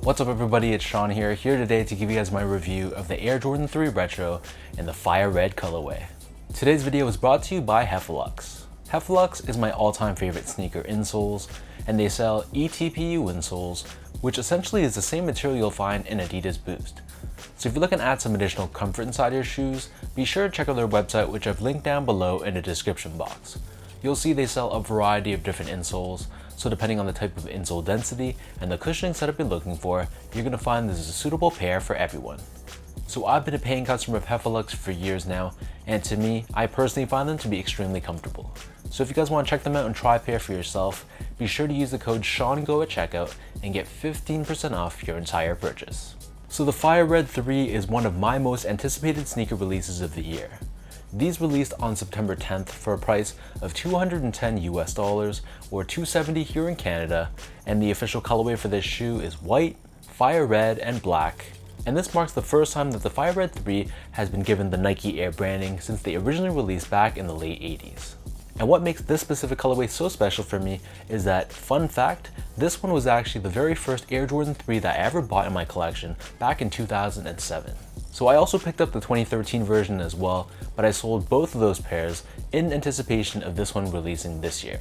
What's up everybody, it's Sean here today to give you guys my review of the Air Jordan 3 Retro in the Fire Red colorway. Today's video is brought to you by Heffelux. Heffelux is my all-time favorite sneaker insoles, and they sell eTPU insoles, which essentially is the same material you'll find in Adidas Boost. So if you're looking to add some additional comfort inside your shoes, be sure to check out their website, which I've linked down below in the description box. You'll see they sell a variety of different insoles, so depending on the type of insole density and the cushioning setup you're looking for, you're going to find this is a suitable pair for everyone. So I've been a paying customer of Heffelux for years now, and to me, I personally find them to be extremely comfortable. So if you guys want to check them out and try a pair for yourself, be sure to use the code SEANGO at checkout and get 15% off your entire purchase. So the Fire Red 3 is one of my most anticipated sneaker releases of the year. These released on September 10th for a price of $210 US or $270 here in Canada, and the official colorway for this shoe is white, fire red, and black. And this marks the first time that the Fire Red 3 has been given the Nike Air branding since they originally released back in the late 80s. And what makes this specific colorway so special for me is that, fun fact, this one was actually the very first Air Jordan 3 that I ever bought in my collection back in 2007. So I also picked up the 2013 version as well, but I sold both of those pairs in anticipation of this one releasing this year.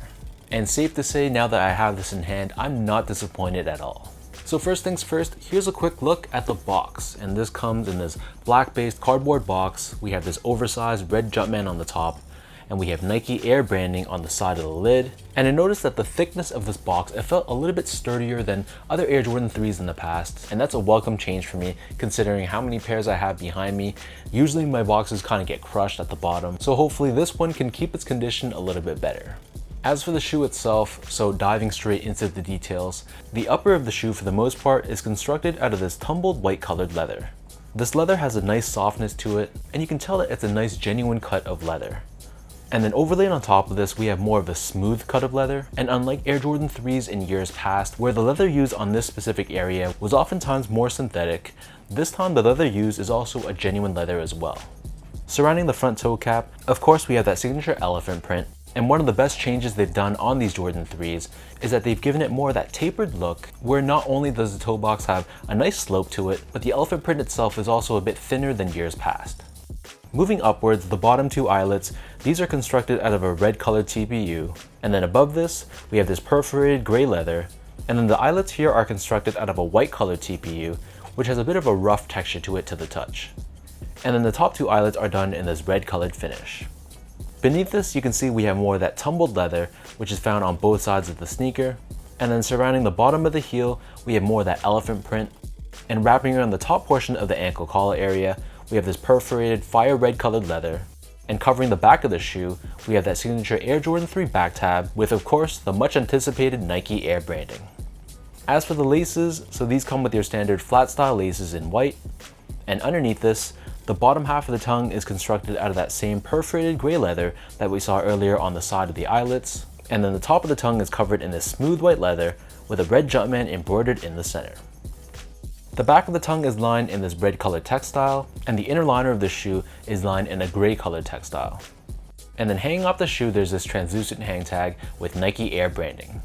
And safe to say, now that I have this in hand, I'm not disappointed at all. So first things first, here's a quick look at the box, and this comes in this black-based cardboard box. We have this oversized red Jumpman on the top, and we have Nike Air branding on the side of the lid. And I noticed that the thickness of this box, it felt a little bit sturdier than other Air Jordan 3s in the past, and that's a welcome change for me considering how many pairs I have behind me. Usually my boxes kind of get crushed at the bottom, so hopefully this one can keep its condition a little bit better. As for the shoe itself, so diving straight into the details, the upper of the shoe for the most part is constructed out of this tumbled white colored leather. This leather has a nice softness to it, and you can tell that it's a nice genuine cut of leather. And then overlaid on top of this, we have more of a smooth cut of leather. And unlike Air Jordan 3s in years past, where the leather used on this specific area was oftentimes more synthetic, this time the leather used is also a genuine leather as well. Surrounding the front toe cap, of course we have that signature elephant print. And one of the best changes they've done on these Jordan 3s is that they've given it more of that tapered look, where not only does the toe box have a nice slope to it, but the elephant print itself is also a bit thinner than years past. Moving upwards, the bottom two eyelets, these are constructed out of a red colored TPU, and then above this, we have this perforated gray leather, and then the eyelets here are constructed out of a white colored TPU, which has a bit of a rough texture to it to the touch. And then the top two eyelets are done in this red colored finish. Beneath this, you can see we have more of that tumbled leather, which is found on both sides of the sneaker, and then surrounding the bottom of the heel, we have more of that elephant print, and wrapping around the top portion of the ankle collar area, we have this perforated fire red colored leather, and covering the back of the shoe, we have that signature Air Jordan 3 back tab with, of course, the much anticipated Nike Air branding. As for the laces, so these come with your standard flat style laces in white, and underneath this, the bottom half of the tongue is constructed out of that same perforated gray leather that we saw earlier on the side of the eyelets, and then the top of the tongue is covered in this smooth white leather with a red Jumpman embroidered in the center. The back of the tongue is lined in this red colored textile, and the inner liner of the shoe is lined in a gray colored textile. And then hanging off the shoe, there's this translucent hang tag with Nike Air branding.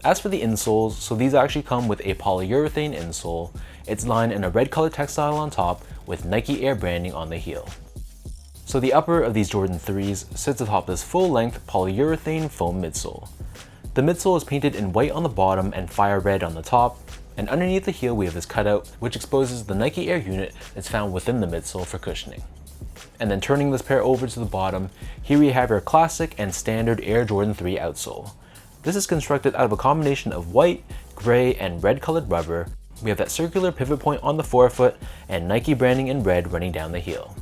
As for the insoles, so these actually come with a polyurethane insole. It's lined in a red colored textile on top with Nike Air branding on the heel. So the upper of these Jordan 3s sits atop this full-length polyurethane foam midsole. The midsole is painted in white on the bottom and fire red on the top, and underneath the heel we have this cutout which exposes the Nike Air unit that's found within the midsole for cushioning. And then turning this pair over to the bottom, here we have your classic and standard Air Jordan 3 outsole. This is constructed out of a combination of white, gray, and red colored rubber. We have that circular pivot point on the forefoot and Nike branding in red running down the heel.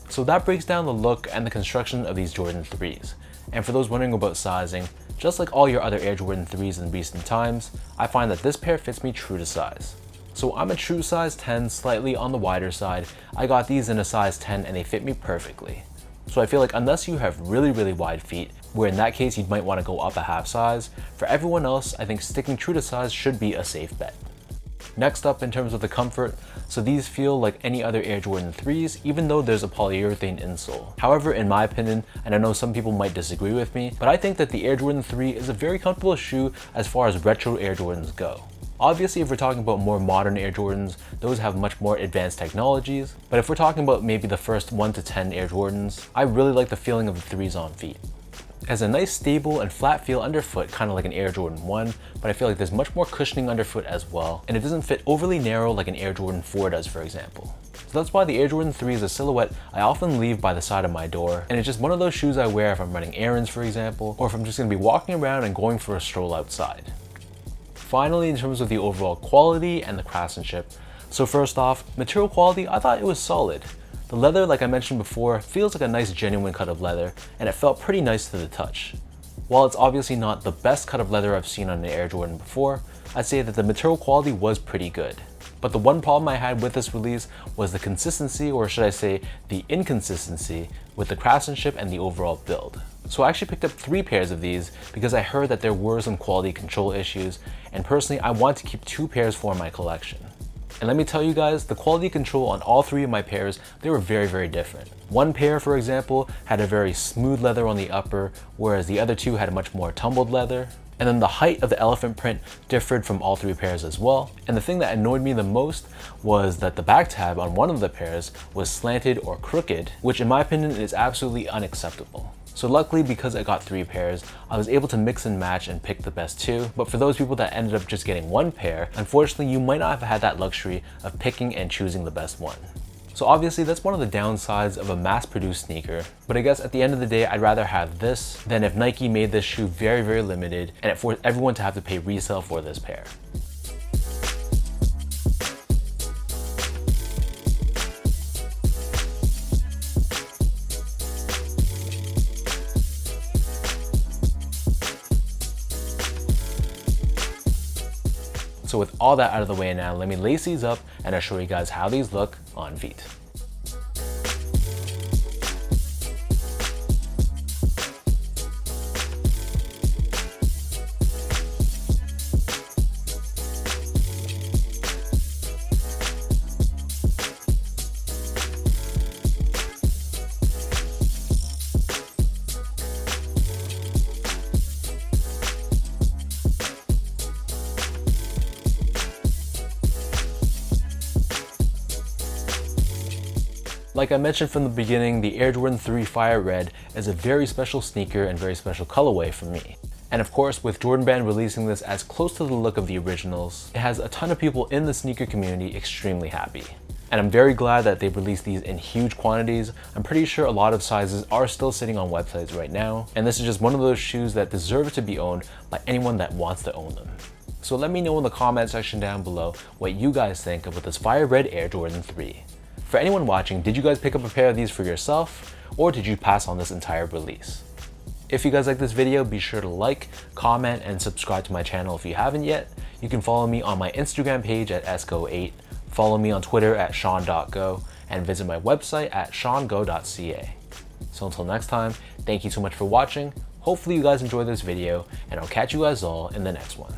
So that breaks down the look and the construction of these Jordan 3s. And for those wondering about sizing, just like all your other Air Jordan 3s in recent times, I find that this pair fits me true to size. So I'm a true size 10, slightly on the wider side. I got these in a size 10 and they fit me perfectly. So I feel like unless you have really wide feet, where in that case you might want to go up a half size, for everyone else I think sticking true to size should be a safe bet. Next up, in terms of the comfort, so these feel like any other Air Jordan 3s, even though there's a polyurethane insole. However, in my opinion, and I know some people might disagree with me, but I think that the Air Jordan 3 is a very comfortable shoe as far as retro Air Jordans go. Obviously, if we're talking about more modern Air Jordans, those have much more advanced technologies. But if we're talking about maybe the first 1 to 10 Air Jordans, I really like the feeling of the 3s OnFeet. It has a nice stable and flat feel underfoot, kind of like an Air Jordan 1, but I feel like there's much more cushioning underfoot as well, and it doesn't fit overly narrow like an Air Jordan 4 does, for example. So that's why the Air Jordan 3 is a silhouette I often leave by the side of my door, and it's just one of those shoes I wear if I'm running errands, for example, or if I'm just going to be walking around and going for a stroll outside. Finally, in terms of the overall quality and the craftsmanship, so first off, material quality, I thought it was solid. The leather, like I mentioned before, feels like a nice genuine cut of leather, and it felt pretty nice to the touch. While it's obviously not the best cut of leather I've seen on an Air Jordan before, I'd say that the material quality was pretty good. But the one problem I had with this release was the consistency, or should I say the inconsistency, with the craftsmanship and the overall build. So I actually picked up 3 pairs of these because I heard that there were some quality control issues, and personally I want to keep 2 pairs for my collection. And let me tell you guys, the quality control on all 3 of my pairs, they were very, very different. One pair, for example, had a very smooth leather on the upper, whereas the other 2 had a much more tumbled leather. And then the height of the elephant print differed from all 3 pairs as well. And the thing that annoyed me the most was that the back tab on one of the pairs was slanted or crooked, which in my opinion is absolutely unacceptable. So luckily, because I got 3 pairs, I was able to mix and match and pick the best 2. But for those people that ended up just getting 1 pair, unfortunately you might not have had that luxury of picking and choosing the best one. So obviously that's one of the downsides of a mass-produced sneaker, but I guess at the end of the day I'd rather have this than if Nike made this shoe very, very limited and it forced everyone to have to pay resale for this pair. So with all that out of the way now, let me lace these up and I'll show you guys how these look on feet. Like I mentioned from the beginning, the Air Jordan 3 Fire Red is a very special sneaker and very special colorway for me. And of course, with Jordan Brand releasing this as close to the look of the originals, it has a ton of people in the sneaker community extremely happy. And I'm very glad that they've released these in huge quantities. I'm pretty sure a lot of sizes are still sitting on websites right now. And this is just one of those shoes that deserve to be owned by anyone that wants to own them. So let me know in the comment section down below what you guys think about this Fire Red Air Jordan 3. For anyone watching, did you guys pick up a pair of these for yourself, or did you pass on this entire release? If you guys like this video, be sure to like, comment, and subscribe to my channel if you haven't yet. You can follow me on my Instagram page at sgo8, follow me on Twitter at sean.go, and visit my website at seango.ca. So until next time, thank you so much for watching. Hopefully you guys enjoyed this video, and I'll catch you guys all in the next one.